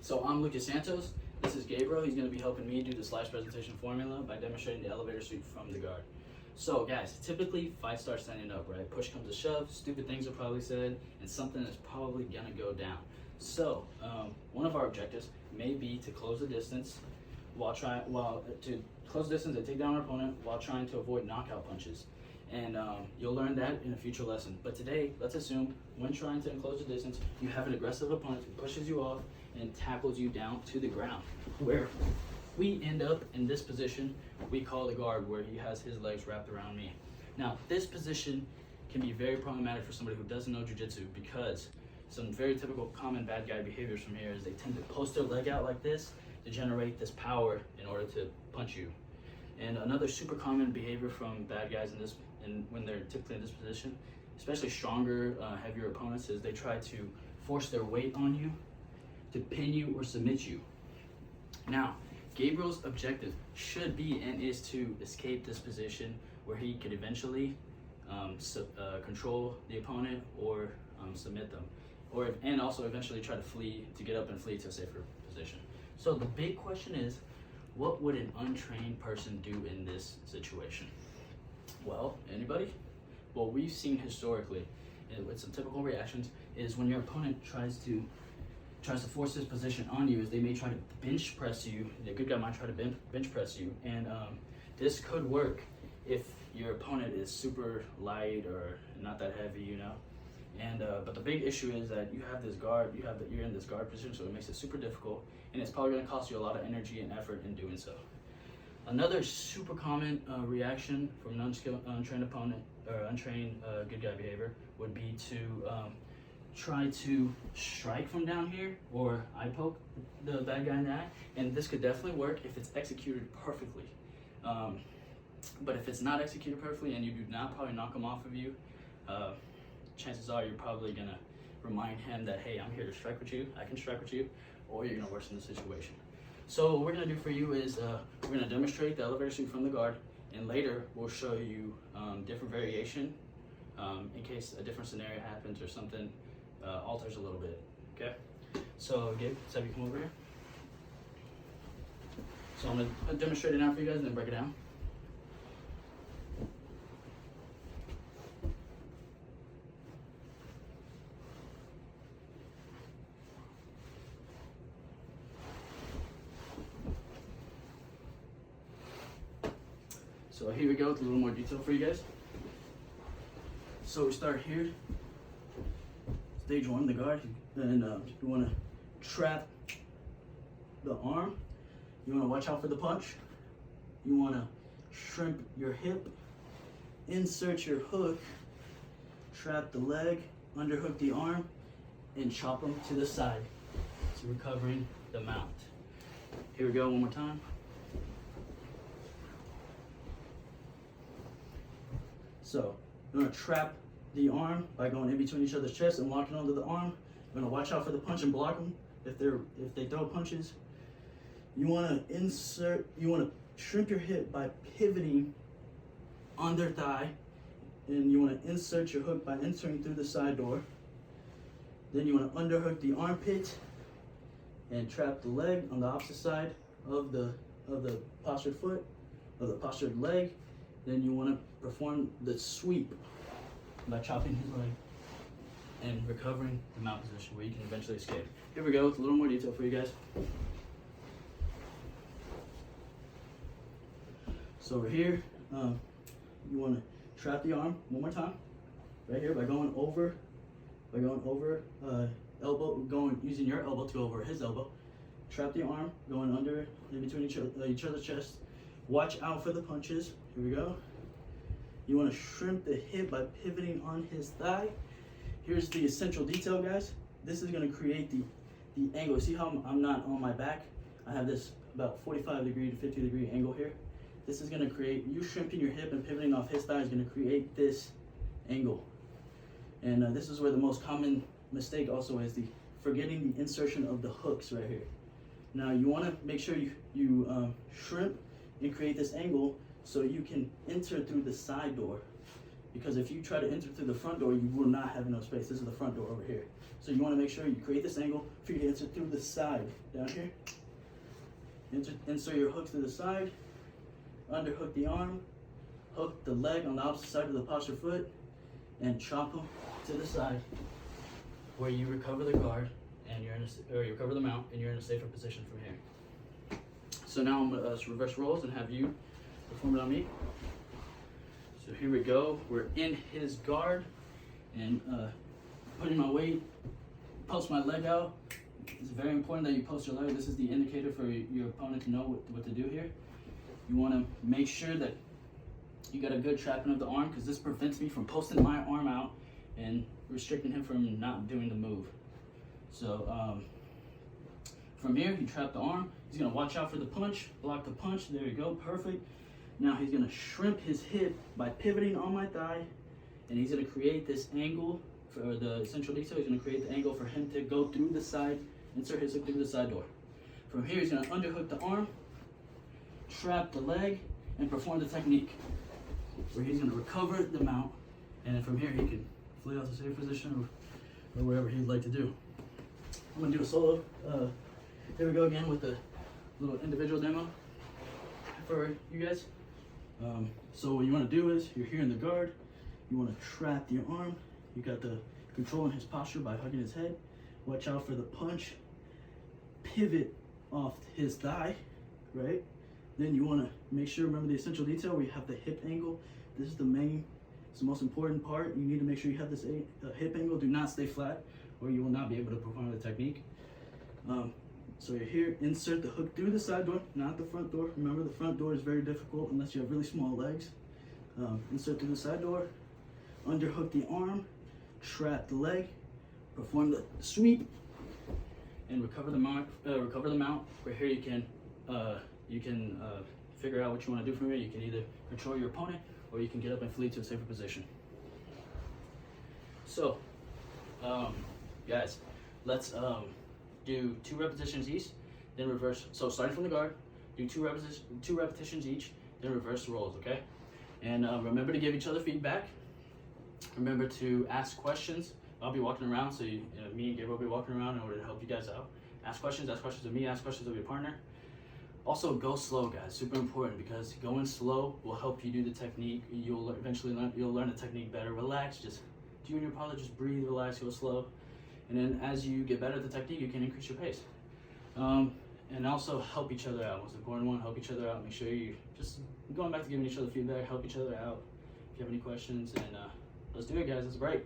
So I'm Lucas Santos. This is Gabriel. He's going to be helping me do the slice presentation formula by demonstrating the elevator sweep from the guard. So guys, typically fight starts standing up, right? Push comes to shove, stupid things are probably said, and something is probably going to go down. So one of our objectives may be to close the distance to close distance and take down our opponent while trying to avoid knockout punches. And you'll learn that in a future lesson. But today, let's assume when trying to enclose the distance, you have an aggressive opponent who pushes you off and tackles you down to the ground, where we end up in this position we call the guard, where he has his legs wrapped around me. Now, this position can be very problematic for somebody who doesn't know jiu-jitsu, because some very typical common bad guy behaviors from here is they tend to post their leg out like this to generate this power in order to punch you. And another super common behavior from bad guys when they're typically in this position, especially stronger, heavier opponents, is they try to force their weight on you to pin you or submit you. Now, Gabriel's objective should be and is to escape this position where he could eventually control the opponent or submit them, and also eventually try to get up and flee to a safer position. So the big question is, what would an untrained person do in this situation? Well, anybody? What we've seen historically, and with some typical reactions, is when your opponent tries to force this position on you, is they may try to bench press you. The good guy might try to bench press you, and this could work if your opponent is super light or not that heavy, you know. And but the big issue is that you have this guard, you're in this guard position, so it makes it super difficult, and it's probably going to cost you a lot of energy and effort in doing so. Another super common reaction from an untrained opponent or untrained good guy behavior would be to try to strike from down here or eye poke the bad guy in the eye, and this could definitely work if it's executed perfectly. But if it's not executed perfectly and you do not probably knock him off of you, chances are you're probably gonna remind him that, hey, I'm here to strike with you, I can strike with you, or you're gonna worsen the situation. So what we're gonna do for you is we're gonna demonstrate the elevator sweep from the guard, and later we'll show you different variation in case a different scenario happens or something alters a little bit, okay? So Gabe, let's have you come over here. So I'm gonna demonstrate it now for you guys and then break it down. So here we go with a little more detail for you guys. So we start here, stage one, the guard, and you want to trap the arm. You want to watch out for the punch. You want to shrimp your hip, insert your hook, trap the leg, underhook the arm, and chop them to the side. So recovering the mount. Here we go one more time. So you're gonna trap the arm by going in between each other's chests and locking onto the arm. You're gonna watch out for the punch and block them if they throw punches. You wanna shrimp your hip by pivoting on their thigh, and you wanna insert your hook by entering through the side door. Then you wanna underhook the armpit and trap the leg on the opposite side of the postured foot, of the postured leg. Then you want to perform the sweep by chopping his leg and recovering the mount position where you can eventually escape. Here we go with a little more detail for you guys. So over here, you want to trap the arm one more time, right here, by going over using your elbow to go over his elbow. Trap the arm, going under, in between each other's chests. Watch out for the punches. Here we go. You want to shrimp the hip by pivoting on his thigh. Here's the essential detail, guys. This is going to create the angle. See how I'm not on my back? I have this about 45 degree to 50 degree angle here. This is going to create, you shrimping your hip and pivoting off his thigh is going to create this angle. And this is where the most common mistake also is forgetting the insertion of the hooks right here. Now you want to make sure you shrimp and create this angle so you can enter through the side door. because if you try to enter through the front door, you will not have enough space. This is the front door over here. So you want to make sure you create this angle for you to enter through the side down here. Insert your hook through the side, underhook the arm, hook the leg on the opposite side of the posture foot, and chop them to the side where you recover the guard and you recover the mount and you're in a safer position from here. So now I'm gonna reverse rolls and have you perform it on me. So here we go. We're in his guard and putting my weight, post my leg out. It's very important that you post your leg. This is the indicator for your opponent to know what to do here. You want to make sure that you got a good trapping of the arm, because this prevents me from posting my arm out and restricting him from not doing the move. So from here, you trap the arm. He's going to watch out for the punch, block the punch. There you go, perfect. Now he's going to shrimp his hip by pivoting on my thigh, and he's going to create this angle for the central detail. He's going to create the angle for him to go through the side, insert his hook through the side door. From here, he's going to underhook the arm, trap the leg, and perform the technique where he's going to recover the mount, and then from here he can flee out to safe position or wherever he'd like to do. I'm going to do a solo. Here we go again with a little individual demo for you guys. So what you want to do is, you're here in the guard, you want to trap your arm, you got the controlling his posture by hugging his head, watch out for the punch, pivot off his thigh, right? Then you want to make sure, remember the essential detail where you have the hip angle. This is the most important part. You need to make sure you have this hip angle. Do not stay flat or you will not be able to perform the technique. So you're here, insert the hook through the side door, not the front door. Remember, the front door is very difficult unless you have really small legs. Insert through the side door, underhook the arm, trap the leg, perform the sweep, and recover the mount. Where here you can figure out what you want to do from here. You can either control your opponent or you can get up and flee to a safer position. So, guys, let's do 2 repetitions each, then reverse. So starting from the guard, do 2 repetitions each, then reverse rolls, okay? And remember to give each other feedback. Remember to ask questions. I'll be walking around, so me and Gabriel will be walking around in order to help you guys out. Ask questions of me, ask questions of your partner. Also, go slow, guys. Super important, because going slow will help you do the technique. You'll eventually learn the technique better. Relax, just you and your partner just breathe, relax, go slow. And then as you get better at the technique, you can increase your pace. And also help each other out. Most important one, help each other out. Make sure you just going back to giving each other feedback, help each other out. If you have any questions, and let's do it, guys. Let's break.